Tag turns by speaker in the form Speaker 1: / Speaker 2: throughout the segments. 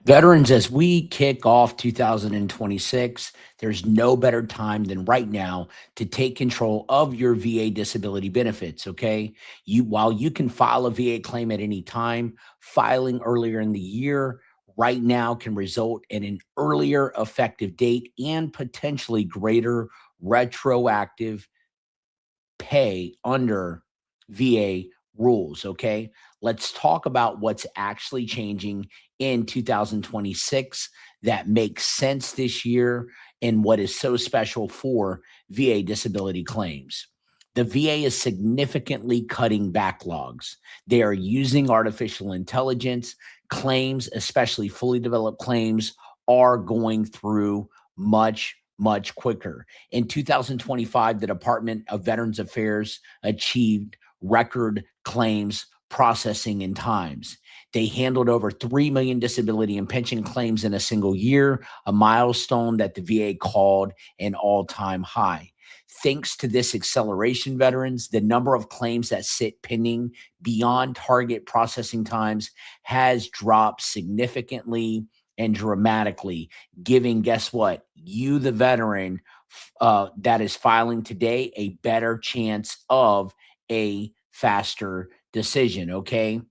Speaker 1: Veterans, as we kick off 2026, there's no better time than right now to take control of your VA disability benefits. Okay. While you can file a VA claim at any time, filing earlier in the year right now can result in an earlier effective date and potentially greater retroactive pay under VA rules. Okay. Let's talk about what's actually changing in 2026 that makes sense this year and what is so special for VA disability claims. The VA is significantly cutting backlogs. They are using artificial intelligence. Claims, especially fully developed claims, are going through much quicker. In 2025, the Department of Veterans Affairs achieved record claims processing in times. They handled over 3 million disability and pension claims in a single year, a milestone that the VA called an all time high. Thanks to this acceleration, veterans, the number of claims that sit pending beyond target processing times has dropped significantly and dramatically, giving, guess what, you, the veteran that is filing today, a better chance of a faster decision. Okay.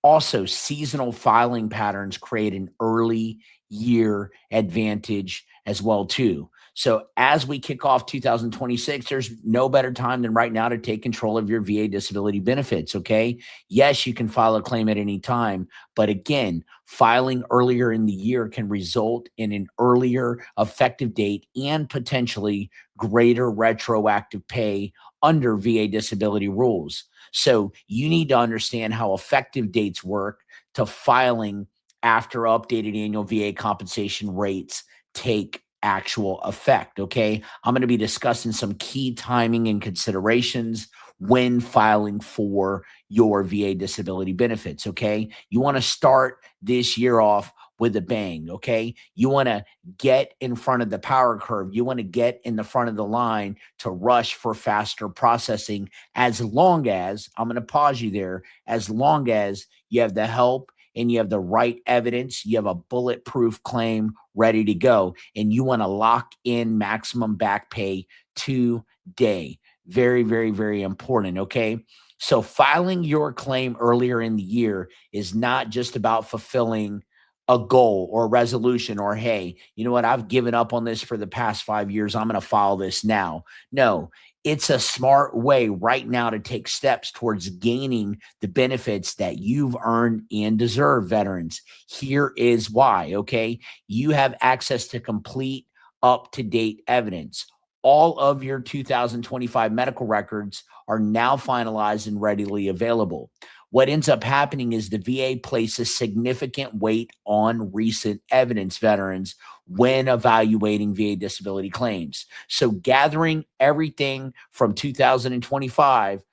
Speaker 1: Also, seasonal filing patterns create an early year advantage as well too. So as we kick off 2026, there's no better time than right now to take control of your VA disability benefits, okay? Yes, you can file a claim at any time, but again, filing earlier in the year can result in an earlier effective date and potentially greater retroactive pay under VA disability rules. So you need to understand how effective dates work to filing after updated annual VA compensation rates take actual effect. Okay. I'm going to be discussing some key timing and considerations when filing for your VA disability benefits. Okay. You want to start this year off with a bang. Okay. You want to get in front of the power curve. You want to get in the front of the line to rush for faster processing, as long as, I'm going to pause you there, as long as you have the help and you have the right evidence, you have a bulletproof claim ready to go, and you want to lock in maximum back pay today. Very important. Okay. So filing your claim earlier in the year is not just about fulfilling a goal or a resolution or, hey, you know what? I've given up on this for the past 5 years. I'm going to follow this now. No, it's a smart way right now to take steps towards gaining the benefits that you've earned and deserve, veterans. Here is why, okay? You have access to complete, up to date evidence. All of your 2025 medical records are now finalized and readily available. What ends up happening is the VA places significant weight on recent evidence, veterans, when evaluating VA disability claims. So gathering everything from 2025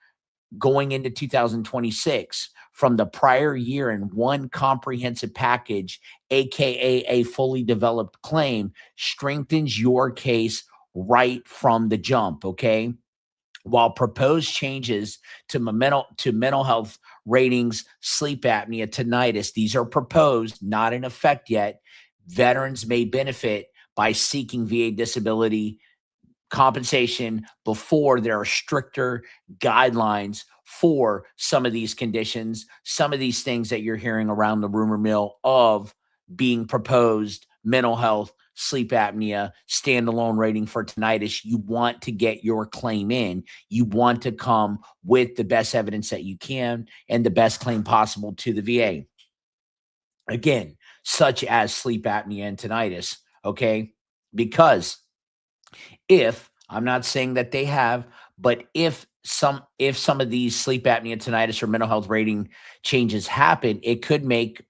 Speaker 1: going into 2026 from the prior year in one comprehensive package, aka a fully developed claim, strengthens your case right from the jump. Okay. While proposed changes to mental health ratings, sleep apnea, tinnitus, these are proposed, not in effect yet. Veterans may benefit by seeking VA disability compensation before there are stricter guidelines for some of these conditions, some of these things that you're hearing around the rumor mill of being proposed: mental health, sleep apnea, standalone rating for tinnitus. You want to get your claim in. You want to come with the best evidence that you can and the best claim possible to the VA. Again, such as sleep apnea and tinnitus, okay? Because if, I'm not saying that they have, but if some of these sleep apnea, tinnitus, or mental health rating changes happen, it could make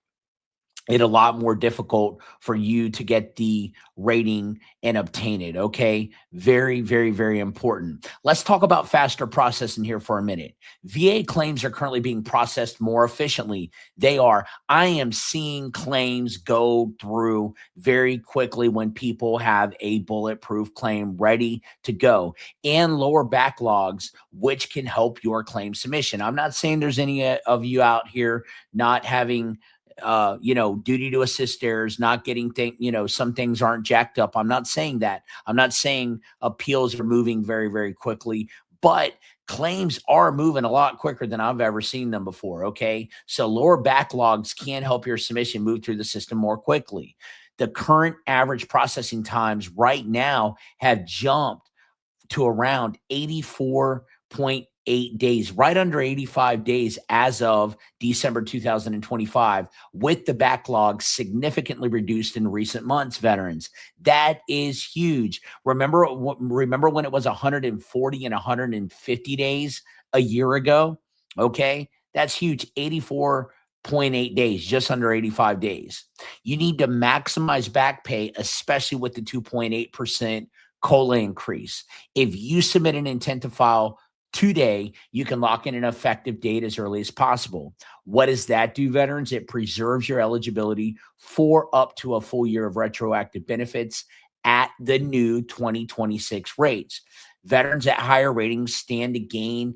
Speaker 1: it a lot more difficult for you to get the rating and obtain it. Okay. Very important. Let's talk about faster processing here for a minute. VA claims are currently being processed more efficiently. They are. I am seeing claims go through very quickly when people have a bulletproof claim ready to go, and lower backlogs, which can help your claim submission. I'm not saying there's any of you out here not having duty to assist errors, not getting some things aren't jacked up. I'm not saying that. I'm not saying appeals are moving very, very quickly, but claims are moving a lot quicker than I've ever seen them before. Okay. So lower backlogs can help your submission move through the system more quickly. The current average processing times right now have jumped to around 84.8 days, right under 85 days as of December 2025, with the backlog significantly reduced in recent months, veterans. That is huge. Remember when it was 140 and 150 days a year ago? Okay, that's huge. 84.8 days, just under 85 days. You need to maximize back pay, especially with the 2.8% COLA increase. If you submit an intent to file today, you can lock in an effective date as early as possible. What does that do, veterans? It preserves your eligibility for up to a full year of retroactive benefits at the new 2026 rates. Veterans at higher ratings stand to gain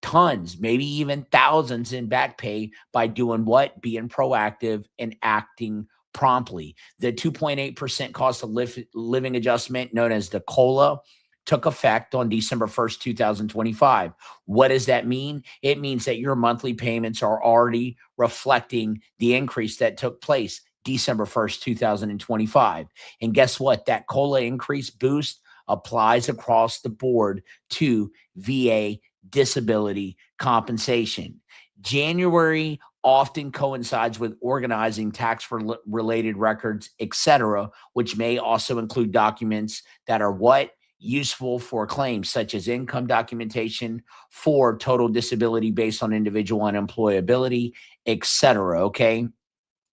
Speaker 1: tons, maybe even thousands in back pay by doing what? Being proactive and acting promptly. The 2.8% cost of living adjustment, known as the COLA, took effect on December 1st, 2025. What does that mean? It means that your monthly payments are already reflecting the increase that took place December 1st, 2025. And guess what? That COLA increase boost applies across the board to VA disability compensation. January often coincides with organizing tax related records, etc., which may also include documents that are what? Useful for claims such as income documentation for total disability based on individual unemployability, etc. Okay.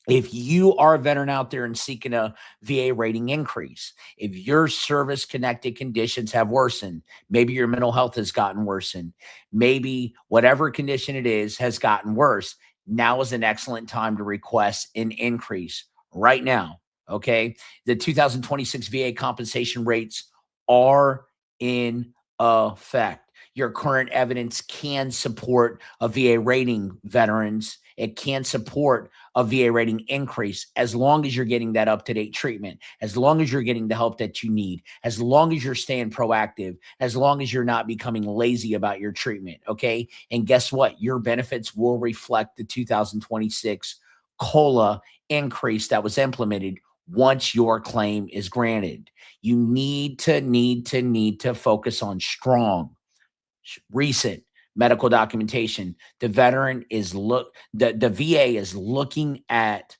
Speaker 1: If you are a veteran out there and seeking a VA rating increase, if your service connected conditions have worsened, maybe your mental health has gotten worsened, maybe whatever condition it is has gotten worse, now is an excellent time to request an increase right now. Okay. The 2026 VA compensation rates are in effect. Your current evidence can support a VA rating, veterans. It can support a VA rating increase as long as you're getting that up-to-date treatment, as long as you're getting the help that you need, as long as you're staying proactive, as long as you're not becoming lazy about your treatment, okay? And guess what? Your benefits will reflect the 2026 COLA increase that was implemented once your claim is granted. You need to focus on strong, recent medical documentation. The VA is looking at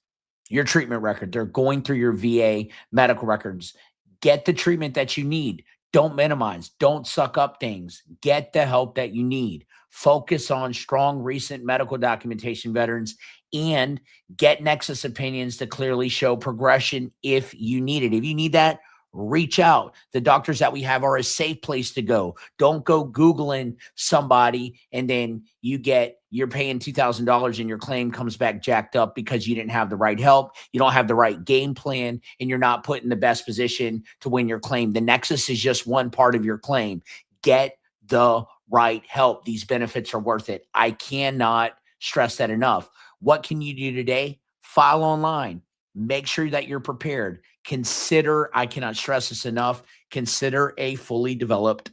Speaker 1: your treatment record. They're going through your VA medical records. Get the treatment that you need. Don't minimize. Don't suck up things. Get the help that you need. Focus on strong recent medical documentation, veterans, and get nexus opinions to clearly show progression if you need it. If you need that, reach out. The doctors that we have are a safe place to go. Don't go Googling somebody and then you're paying $2,000 and your claim comes back jacked up because you didn't have the right help. You don't have the right game plan and you're not put in the best position to win your claim. The nexus is just one part of your claim. Get the right help. These benefits are worth it. I cannot stress that enough. What can you do today? File online. Make sure that you're prepared. Consider, I cannot stress this enough, consider a fully developed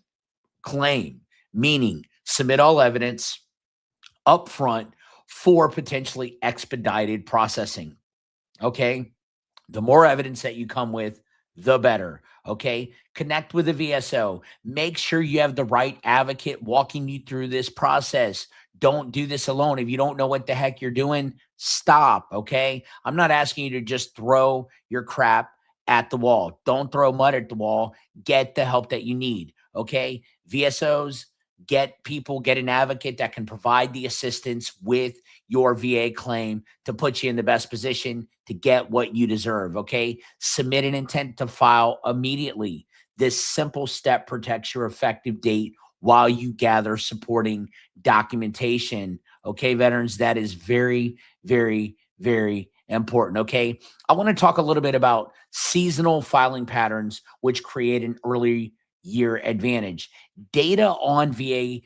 Speaker 1: claim, meaning submit all evidence upfront for potentially expedited processing. Okay. The more evidence that you come with, the better. Okay. Connect with a VSO. Make sure you have the right advocate walking you through this process. Don't do this alone. If you don't know what the heck you're doing, stop. Okay. I'm not asking you to just throw your crap at the wall. Don't throw mud at the wall. Get the help that you need. Okay. VSOs, get an advocate that can provide the assistance with your VA claim to put you in the best position to get what you deserve. Okay. Submit an intent to file immediately. This simple step protects your effective date while you gather supporting documentation. Okay, veterans, that is very, very, very important. Okay. I want to talk a little bit about seasonal filing patterns, which create an early year advantage. Data on VA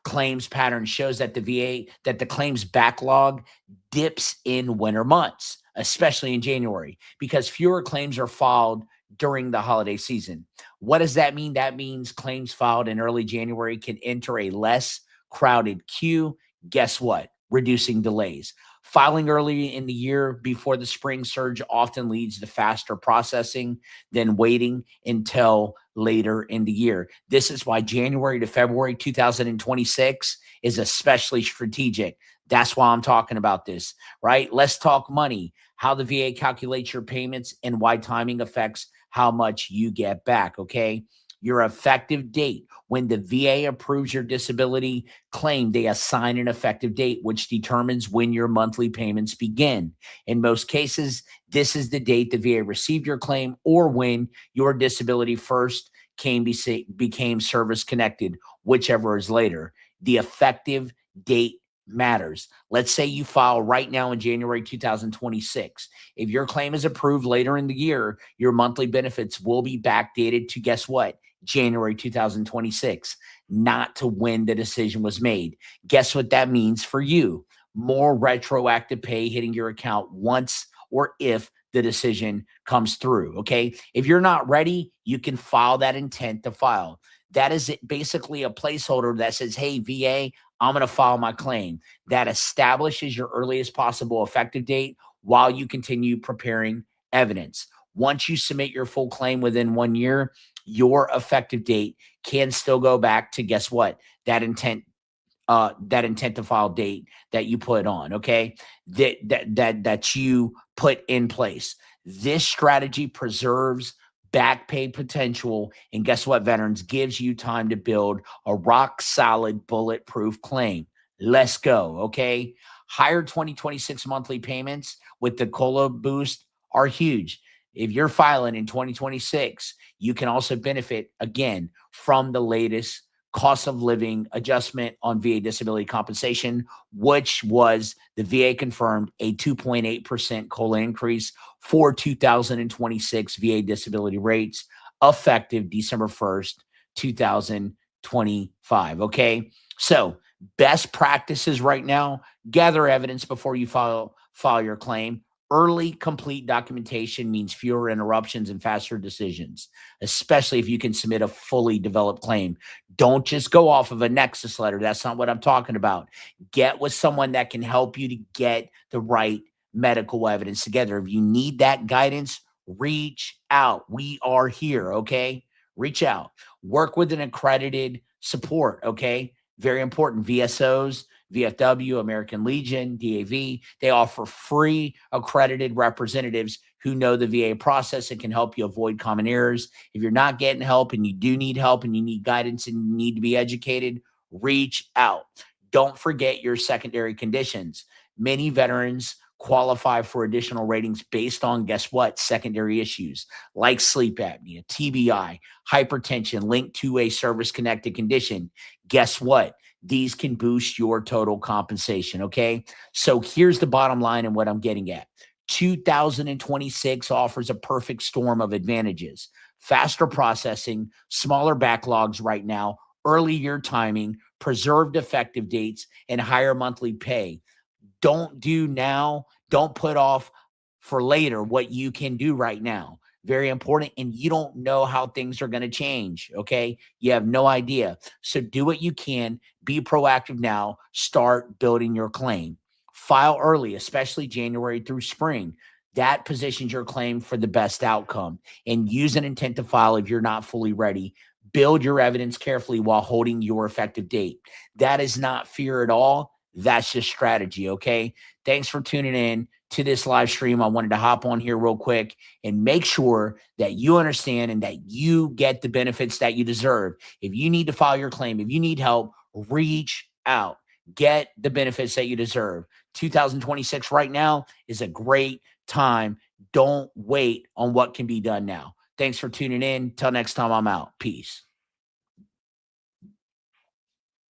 Speaker 1: claims pattern shows that the claims backlog dips in winter months, especially in January, because fewer claims are filed during the holiday season. What does that mean? That means claims filed in early January can enter a less crowded queue. Guess what? Reducing delays. Filing early in the year before the spring surge often leads to faster processing than waiting until later in the year. This is why January to February 2026 is especially strategic. That's why I'm talking about this, right? Let's talk money, how the VA calculates your payments, and why timing affects how much you get back, okay? Your effective date. When the VA approves your disability claim, they assign an effective date, which determines when your monthly payments begin. In most cases, this is the date the VA received your claim or when your disability first became service connected, whichever is later. The effective date matters. Let's say you file right now in January 2026. If your claim is approved later in the year, your monthly benefits will be backdated to, guess what? January 2026, not to when the decision was made. Guess what that means for you? More retroactive pay hitting your account once or if the decision comes through. Okay. If you're not ready, you can file that intent to file. That is basically a placeholder that says, hey, VA, I'm going to file my claim. That establishes your earliest possible effective date while you continue preparing evidence. Once you submit your full claim within 1 year, your effective date can still go back to, guess what? That intent to file date that you put on, okay? That you put in place. This strategy preserves back pay potential, and guess what, veterans? Gives you time to build a rock solid bulletproof claim. Let's go, okay? Higher 2026 monthly payments with the COLA boost are huge. If you're filing in 2026, you can also benefit again from the latest cost of living adjustment on VA disability compensation, which was the VA confirmed a 2.8% COLA increase for 2026 VA disability rates effective December 1st, 2025. Okay. So, best practices right now, gather evidence before you file your claim. Early complete documentation means fewer interruptions and faster decisions, especially if you can submit a fully developed claim. Don't just go off of a Nexus letter. That's not what I'm talking about. Get with someone that can help you to get the right medical evidence together. If you need that guidance, reach out. We are here, okay? Reach out. Work with an accredited support, okay? Very important. VSOs, VFW, American Legion, DAV, they offer free accredited representatives who know the VA process and can help you avoid common errors. If you're not getting help and you do need help and you need guidance and you need to be educated, reach out. Don't forget your secondary conditions. Many veterans qualify for additional ratings based on, guess what, secondary issues like sleep apnea, TBI, hypertension linked to a service-connected condition. Guess what? These can boost your total compensation, okay? So here's the bottom line and what I'm getting at. 2026 offers a perfect storm of advantages. Faster processing, smaller backlogs right now, early year timing, preserved effective dates, and higher monthly pay. Don't do now, don't put off for later what you can do right now. Very important. And you don't know how things are going to change. Okay. You have no idea. So do what you can. Be proactive now. Start building your claim. File early, especially January through spring. That positions your claim for the best outcome. And use an intent to file if you're not fully ready. Build your evidence carefully while holding your effective date. That is not fear at all. That's just strategy. Okay. Thanks for tuning in to this live stream. I wanted to hop on here real quick and make sure that you understand and that you get the benefits that you deserve. If you need to file your claim, if you need help, reach out. Get the benefits that you deserve. 2026 right now is a great time. Don't wait on what can be done now. Thanks for tuning in. Till next time, I'm out. Peace.